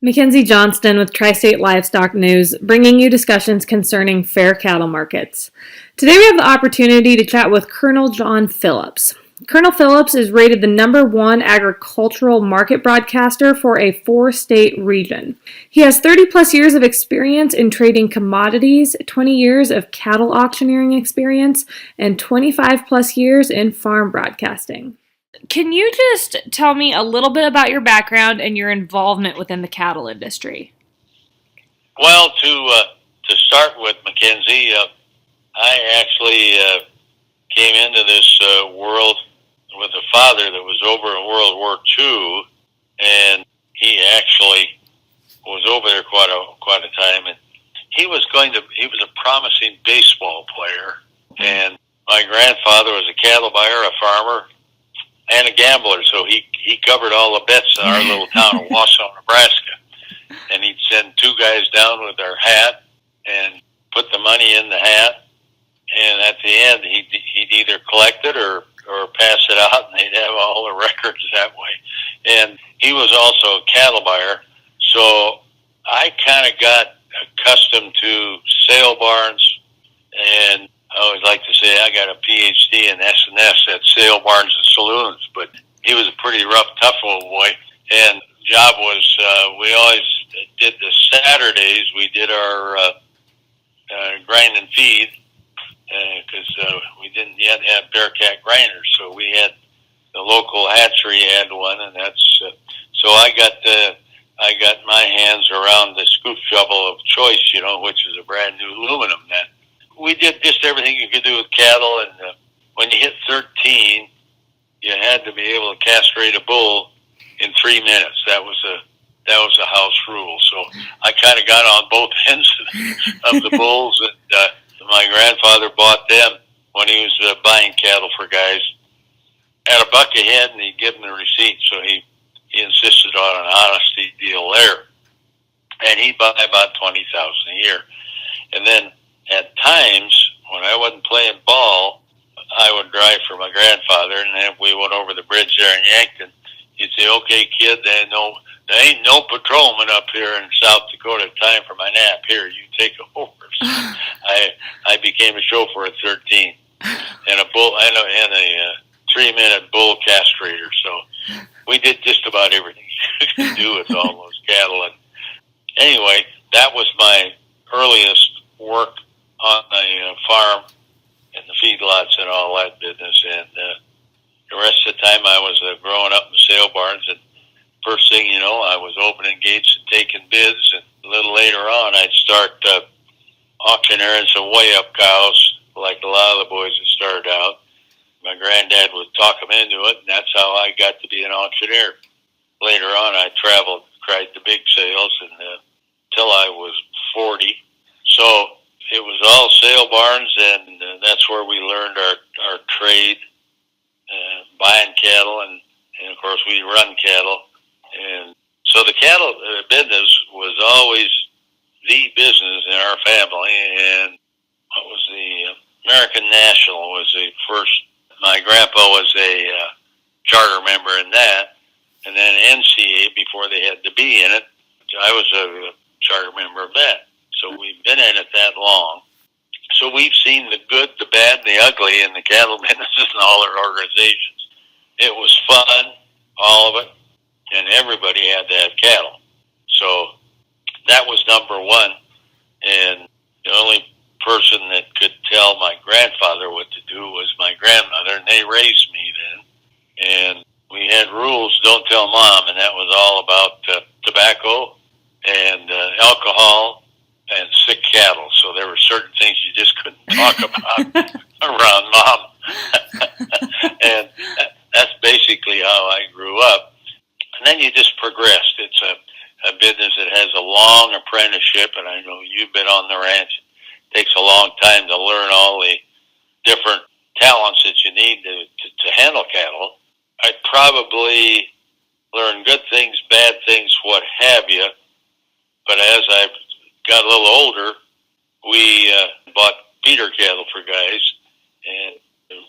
Mackenzie Johnston with Tri-State Livestock News, bringing you discussions concerning fair cattle markets. Today we have the opportunity to chat with Colonel Jon Phillips. Colonel Phillips is rated the #1 agricultural market broadcaster for a 4-state region. He has 30-plus years of experience in trading commodities, 20 years of cattle auctioneering experience, and 25-plus years in farm broadcasting. Can you just tell me a little bit about your background and your involvement within the cattle industry? Well, to start with, Mackenzie, I actually came into this world with a father that was over in World War II, and he actually was over there quite a time. And he was a promising baseball player, and my grandfather was a cattle buyer, a farmer, and a gambler, so he covered all the bets in our little town of Wausau, Nebraska. And he'd send 2 guys down with their hat and put the money in the hat, and at the end he'd either collect it or pass it out, and they'd have all the records that way. And he was also a cattle buyer, so I kind of got accustomed to sale barns, and I always like to say I got a PhD in S&S at sale barns and saloons, but he was a pretty rough, tough old boy. And the job was, we always did the Saturdays, we did our grind and feed, because we didn't yet have Bearcat grinders, so we had the local hatchery had one, and that's so I got my hands around the scoop shovel of choice, which is a brand new aluminum net. We did just everything you could do with cattle, and when you hit 13, you had to be able to castrate a bull in 3 minutes. That was a house rule. So I kind of got on both ends of the bulls, and my grandfather bought them when he was buying cattle for guys at $1 a head, and he'd give them the receipt. So he insisted on an honesty deal there, and he'd buy about $20,000 a year, and then at times, when I wasn't playing ball, I would drive for my grandfather, and then if we went over the bridge there in Yankton, he'd say, "Okay, kid, there ain't no patrolman up here in South Dakota. Time for my nap. Here, you take over." So I became a chauffeur at 13, and a 3-minute bull castrator. So we did just about everything you could do with all those cattle. And anyway, that was my earliest work on the farm and the feedlots and all that business, and the rest of the time I was growing up in the sale barns, and first thing you know, I was opening gates and taking bids, and a little later on I'd start auctioneering some way-up cows, like a lot of the boys that started out. My granddad would talk them into it, and that's how I got to be an auctioneer. Later on I traveled, cried the big sales, and till I was 40. So it was all sale barns, and that's where we learned our trade, buying cattle, and of course we run cattle. And so the cattle business was always the business in our family, and what was the American National was the first. My grandpa was a charter member in that, and then NCA before they had the B in it. I was a charter member of that. So we've been in it that long. So we've seen the good, the bad, and the ugly in the cattle businesses and all their organizations. It was fun, all of it, and everybody had to have cattle. So that was #1. And the only person that could tell my grandfather what to do was my grandmother, and they raised me then. And we had rules, don't tell mom, and that was all about tobacco and alcohol and sick cattle. So there were certain things you just couldn't talk about around mom. And that's basically how I grew up. And then you just progressed. It's a business that has a long apprenticeship, and I know you've been on the ranch. It takes a long time to learn all the different talents that you need to handle cattle. I probably learned good things, bad things, what have you. But as I've got a little older, we bought feeder cattle for guys, and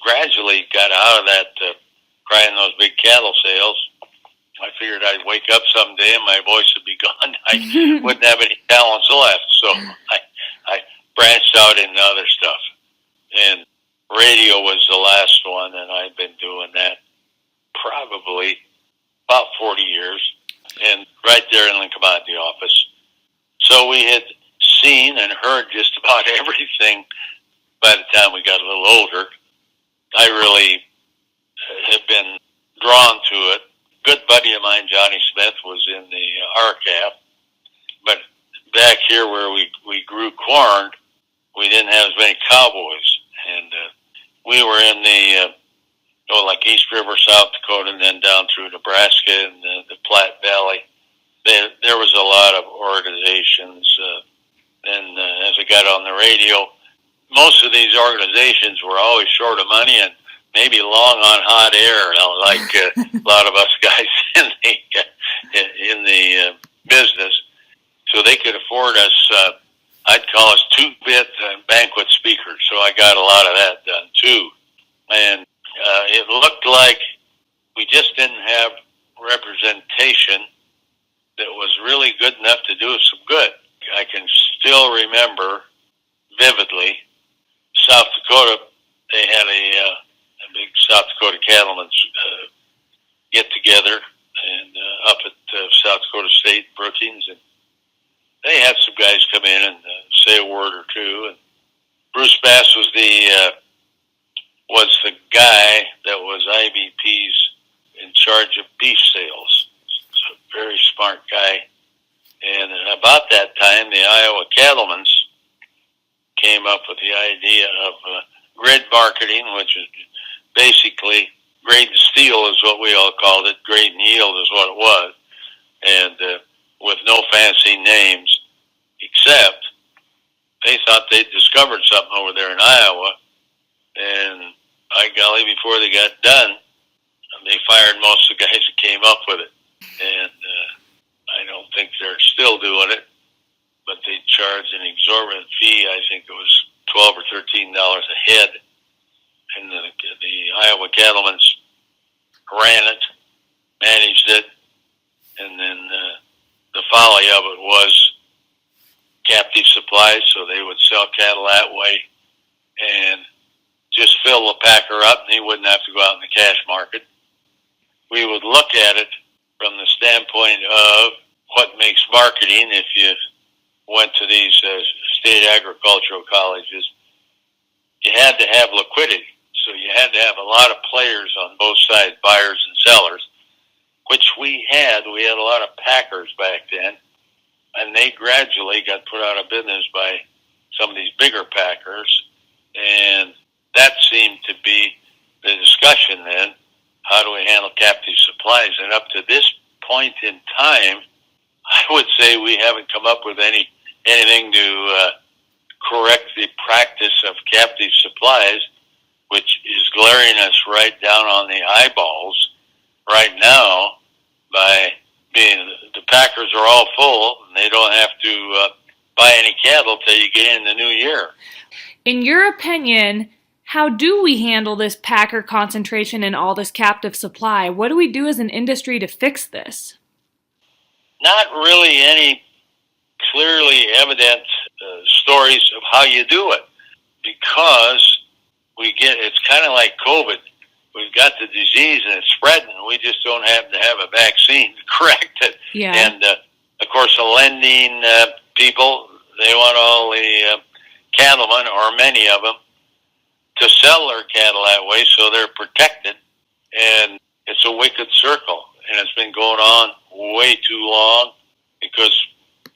gradually got out of that crying those big cattle sales, I figured I'd wake up someday and my voice would be gone. I wouldn't have any talents left. So I branched out into other stuff. And radio was the last one, and I've been doing that probably about 40 years, and right there in the commodity office. So we had seen and heard just about everything by the time we got a little older. I really have been drawn to it. A good buddy of mine, Johnny Smith, was in the RCAF, but back here where we grew corn, we didn't have as many cowboys, and we were in the like East River, South Dakota, and then down through Nebraska and the Platte Valley. There was a lot of organizations, and as I got on the radio, most of these organizations were always short of money and maybe long on hot air, like a lot of us guys in the business. So they could afford us, I'd call us two-bit banquet speakers. So I got a lot of that done too. And it looked like we just didn't have representation that was really good enough to do us some good. I can still remember vividly South Dakota. They had a big South Dakota cattlemen's get together and up at South Dakota State, Brookings, and they had some guys come in and say a word or two. And Bruce Bass was the guy that was IBP's in charge of beef sales. He's a very smart guy. And about that time, the Iowa Cattlemen's came up with the idea of grid marketing, which is basically grade and steel is what we all called it. Grade and yield is what it was. And with no fancy names, except they thought they'd discovered something over there in Iowa. And by golly, before they got done, they fired most of the guys that came up with it. And I don't think they're still doing it, but they charged an exorbitant fee. I think it was $12 or $13 a head. And the Iowa Cattlemen's ran it, managed it, and then the folly of it was captive supplies, so they would sell cattle that way and just fill the packer up, and he wouldn't have to go out in the cash market. We would look at it from the standpoint of what makes marketing. If you went to these state agricultural colleges, you had to have liquidity. So you had to have a lot of players on both sides, buyers and sellers, which we had. We had a lot of packers back then, and they gradually got put out of business by some of these bigger packers, and that seemed to be the discussion then. How do we handle captive supplies? And up to this point in time, I would say we haven't come up with anything to correct the practice of captive supplies, which is glaring us right down on the eyeballs right now by being the packers are all full and they don't have to buy any cattle till you get in the new year. In your opinion, how do we handle this packer concentration and all this captive supply? What do we do as an industry to fix this? Not really any clearly evident stories of how you do it, because it's kind of like COVID. We've got the disease and it's spreading. We just don't happen to have a vaccine to correct it. Yeah. And of course, the lending people, they want all the cattlemen, or many of them, to sell their cattle that way so they're protected. And it's a wicked circle. And it's been going on way too long because,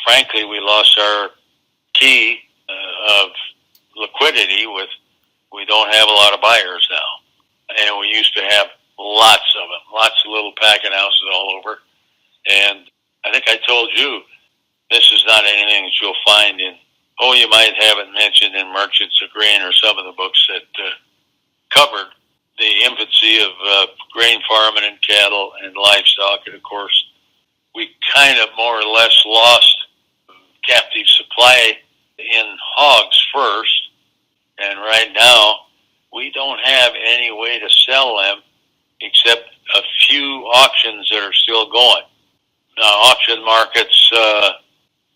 frankly, we lost our key of liquidity with we don't have a lot of buyers now. And we used to have lots of them, lots of little packing houses all over. And I think I told you, this is not anything that you'll find in, you might have it mentioned in Merchants of Grain or some of the books that covered the infancy of grain farming and cattle and livestock. And of course, we kind of more or less lost captive supply in hogs first. And right now, we don't have any way to sell them except a few auctions that are still going. Now, auction markets,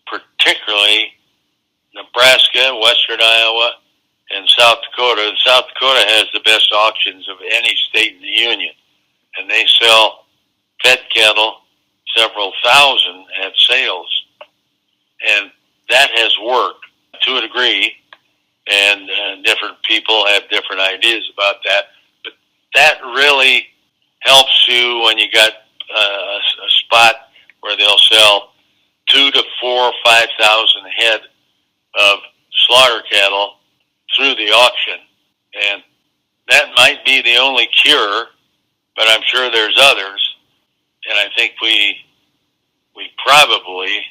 particularly Nebraska, western Iowa, and South Dakota. South Dakota has the best auctions of any state in the union, and they sell fed cattle, several thousand at sales, and that has worked to a degree, and different people have different ideas about that, but that really helps you when you got a spot where they'll sell 2 to 4 or 5,000 head of slaughter cattle through the auction, and that might be the only cure, but I'm sure there's others, and I think we probably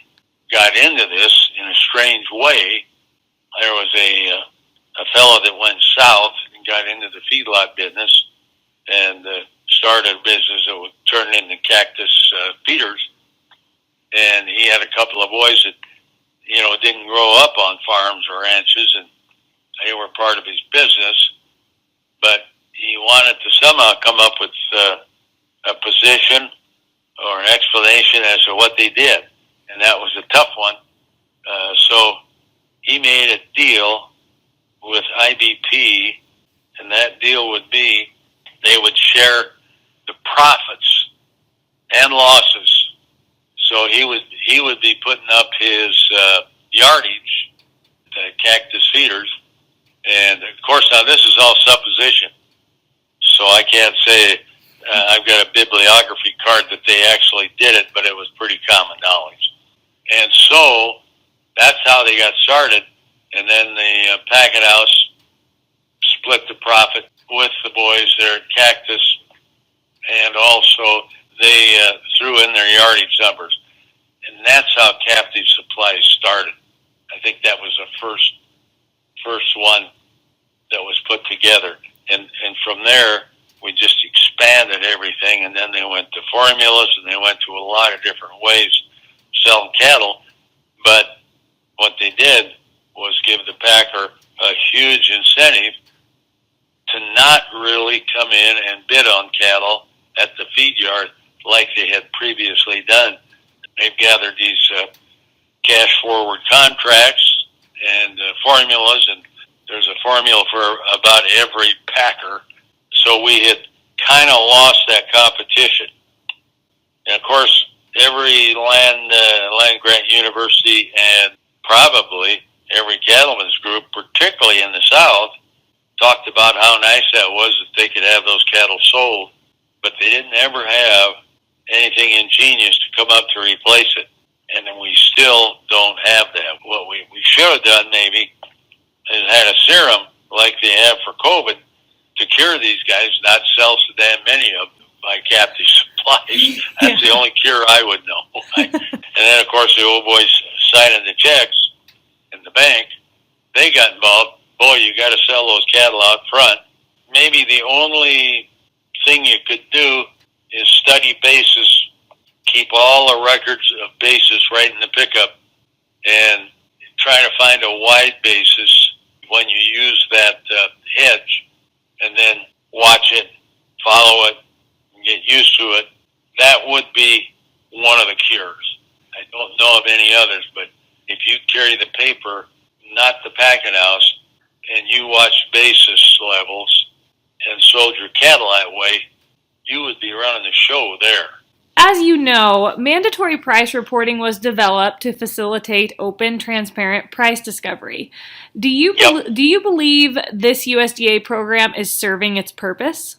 got into this in a strange way. There was a fellow that went south and got into the feedlot business and started a business that would turn into cactus feeders, and he had a couple of boys that didn't grow up on farms or ranches, and they were part of his business, but he wanted to somehow come up with a position or an explanation as to what they did, and that was a tough one. So he made a deal with IBP, and that deal would be they would share the profits and losses. So he would be putting up his yardage, the cactus feeders, and of course now this is all supposition, so I can't say I've got a bibliography card that they actually did it, but it was pretty common knowledge. And so that's how they got started, and then the packet house split the profit with the boys there at Cactus, and also they threw in their yardage numbers. And that's how captive supplies started. I think that was the first one that was put together. And from there, we just expanded everything, and then they went to formulas, and they went to a lot of different ways selling cattle. But what they did was give the packer a huge incentive to not really come in and bid on cattle at the feed yard like they had previously done. They've gathered these cash forward contracts and formulas, and there's a formula for about every packer. So we had kind of lost that competition. And of course, every land grant university and probably every cattleman's group, particularly in the South, talked about how nice that was that they could have those cattle sold, but they didn't ever have anything ingenious to come up to replace it. And then we still don't have that. What we should have done maybe is had a serum like they have for COVID to cure these guys, not sell so damn many of them by captive supplies. That's the only cure I would know. And then, of course, the old boys signing the checks in the bank, they got involved. Boy, you got to sell those cattle out front. Maybe the only thing you could do is study basis, keep all the records of basis right in the pickup, and try to find a wide basis when you use that hedge, and then watch it, follow it, and get used to it. That would be one of the cures. I don't know of any others, but if you carry the paper, not the packet house, and you watch basis levels and sold your cattle that way, you would be running the show there. As you know, mandatory price reporting was developed to facilitate open, transparent price discovery. Do you believe this USDA program is serving its purpose?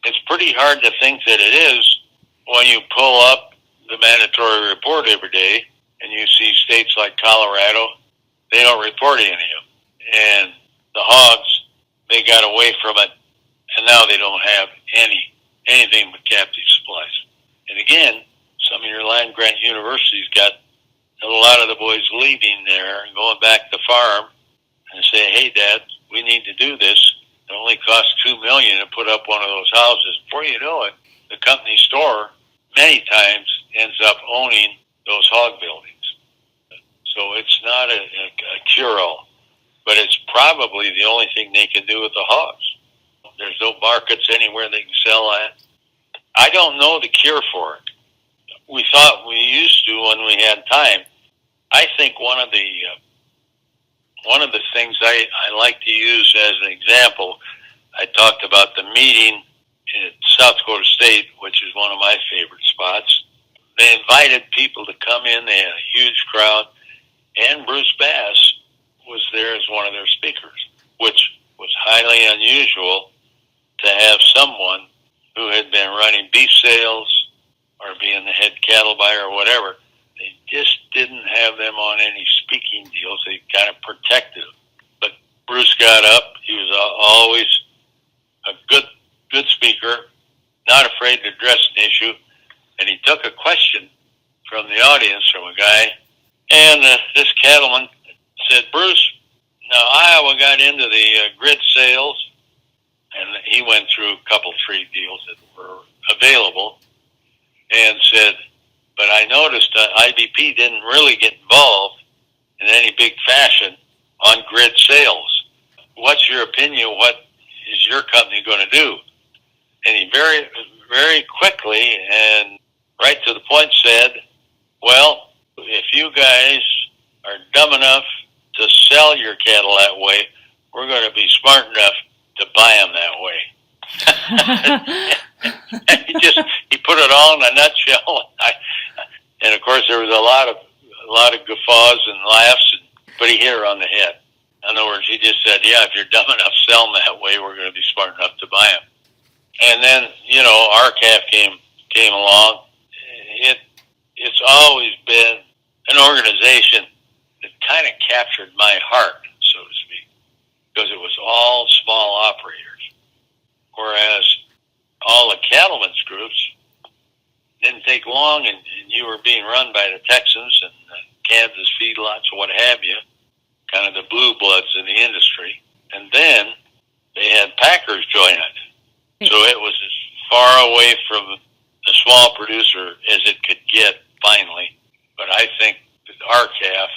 It's pretty hard to think that it is when you pull up the mandatory report every day and you see states like Colorado, they don't report any of them. And the hogs, they got away from it, and now they don't have anything but captive supplies. And again, some of your land grant universities got a lot of the boys leaving there and going back to farm and say, hey, Dad, we need to do this. It only costs $2 million to put up one of those houses. Before you know it, the company store many times ends up owning those hog buildings. So it's not a cure-all, but it's probably the only thing they can do with the hogs. There's no markets anywhere they can sell at. I don't know the cure for it. We thought we used to when we had time. I think one of the things I like to use as an example, I talked about the meeting in South Dakota State, which is one of my favorite spots. They invited people to come in. They had a huge crowd, and Bruce Bass was there as one of their speakers, which was highly unusual to have someone who had been running beef sales or being the head cattle buyer or whatever. They just didn't have them on any speaking deals. They kind of protected them. But Bruce got up. He was always a good speaker, not afraid to address an issue. And he took a question from the audience from a guy. And this cattleman said, Bruce, now Iowa got into the grid sales. And he went through a couple trade deals that were available and said, but I noticed IBP didn't really get involved in any big fashion on grid sales. What's your opinion? What is your company going to do? And he very, very quickly and right to the point said, well, if you guys are dumb enough to sell your cattle that way, we're going to be smart enough to buy them that way. he put it all in a nutshell. And of course there was a lot of guffaws and laughs, but he hit her on the head. In other words, he just said, yeah, if you're dumb enough, sell them that way, we're going to be smart enough to buy them. And then, RCAF came along. It's always been an organization that kind of captured my heart, so to speak, because it was all small operators. Whereas all the cattlemen's groups didn't take long, and you were being run by the Texans and the Kansas feedlots, what have you, kind of the blue bloods in the industry. And then they had packers join it. So it was as far away from the small producer as it could get finally. But I think that RCAF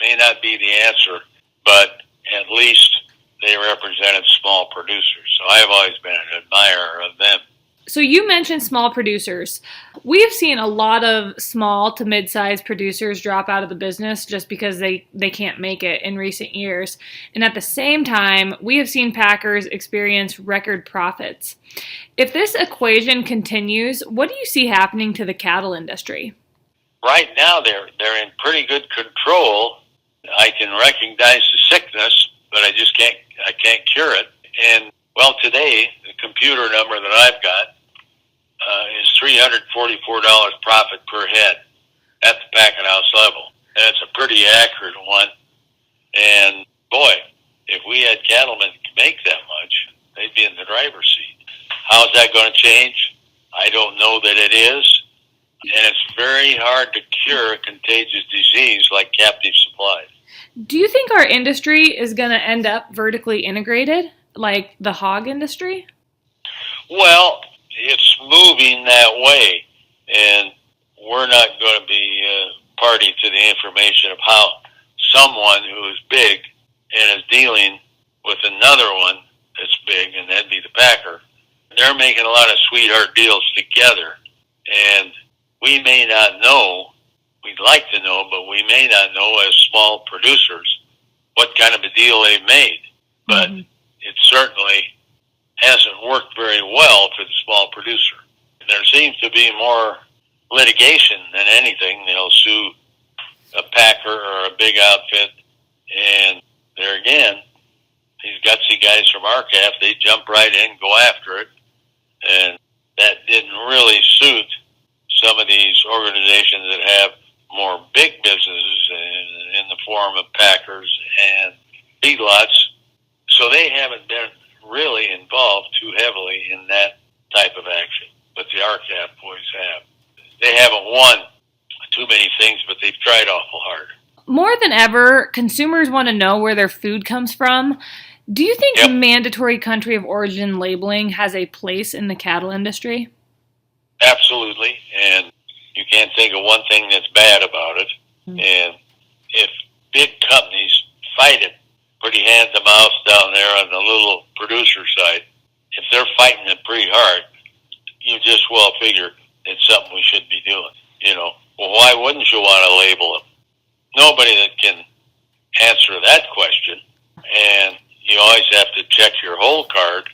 may not be the answer, but at least they represented small producers. So I've always been an admirer of them. So you mentioned small producers. We have seen a lot of small to mid-sized producers drop out of the business just because they can't make it in recent years. And at the same time, we have seen packers experience record profits. If this equation continues, what do you see happening to the cattle industry? Right now, they're in pretty good control. I can recognize the sickness, but I can't cure it. And well, today, the computer number that I've got is $344 profit per head at the packing house level. And it's a pretty accurate one. And boy, if we had cattlemen to make that much, they'd be in the driver's seat. How's that going to change? I don't know that it is. And it's very hard to cure a contagious disease like captive supplies. Do you think our industry is going to end up vertically integrated, like the hog industry? Well, it's moving that way, and we're not going to be party to the information of how someone who is big and is dealing with another one that's big, and that'd be the packer. They're making a lot of sweetheart deals together, and we may not know, we'd like to know, but we may not know as small producers what kind of a deal they've made. But it certainly hasn't worked very well for the small producer. There seems to be more litigation than anything. They'll sue a packer or a big outfit, and there again, these gutsy guys from RCAF, they jump right in, go after it, and that didn't really suit some of these organizations that have more big businesses in the form of packers and feedlots. So they haven't been really involved too heavily in that type of action. But the RCAF boys have. They haven't won too many things, but they've tried awful hard. More than ever, consumers want to know where their food comes from. Do you think mandatory country of origin labeling has a place in the cattle industry? Absolutely, and you can't think of one thing that's bad about it. And if big companies fight it pretty hand-to-mouth down there on the little producer side, if they're fighting it pretty hard, you just well figure it's something we should be doing. Well, why wouldn't you want to label them? Nobody that can answer that question, and you always have to check your whole card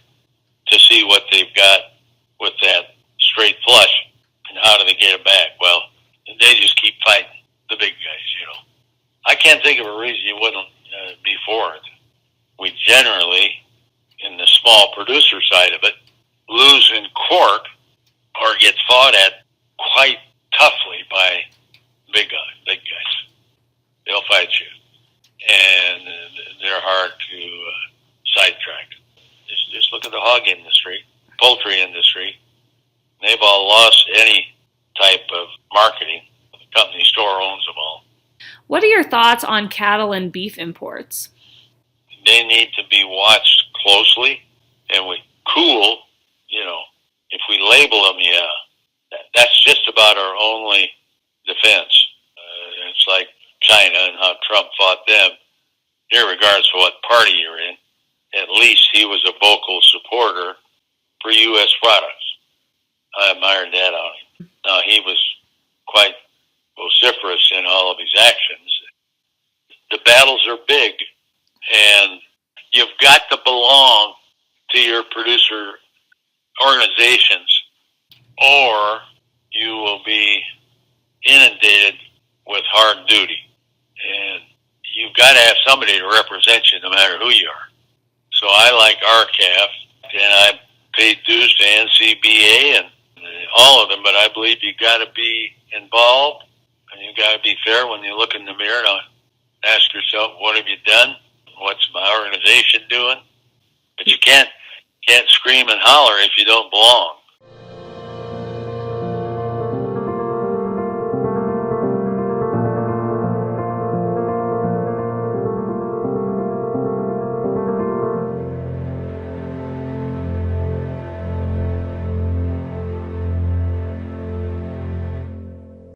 to see what they've got with that straight flush and how do they get it back. Well, they just keep fighting the big guys. I can't think of a reason you wouldn't be for it. We generally, in the small producer side of it, lose in court or get fought at quite toughly by big guys. They'll fight you, and they're hard to sidetrack. Just look at the hog industry, poultry industry. They've all lost any type of marketing. The company store owns them all. What are your thoughts on cattle and beef imports? They need to be watched closely, and with cool, if we label them, that's just about our only defense. It's like China and how Trump fought them, irregardless of what party you're in. At least he was a vocal supporter for U.S. products. I admired that on him. Now, he was quite vociferous in all of his actions. The battles are big, and you've got to belong to your producer organizations, or you will be inundated with hard duty. And you've got to have somebody to represent you no matter who you are. So I like RCAF, and I paid dues to NCBA and all of them, but I believe you got to be involved, and you got to be fair when you look in the mirror and ask yourself, what have you done? What's my organization doing? But you can't scream and holler if you don't belong.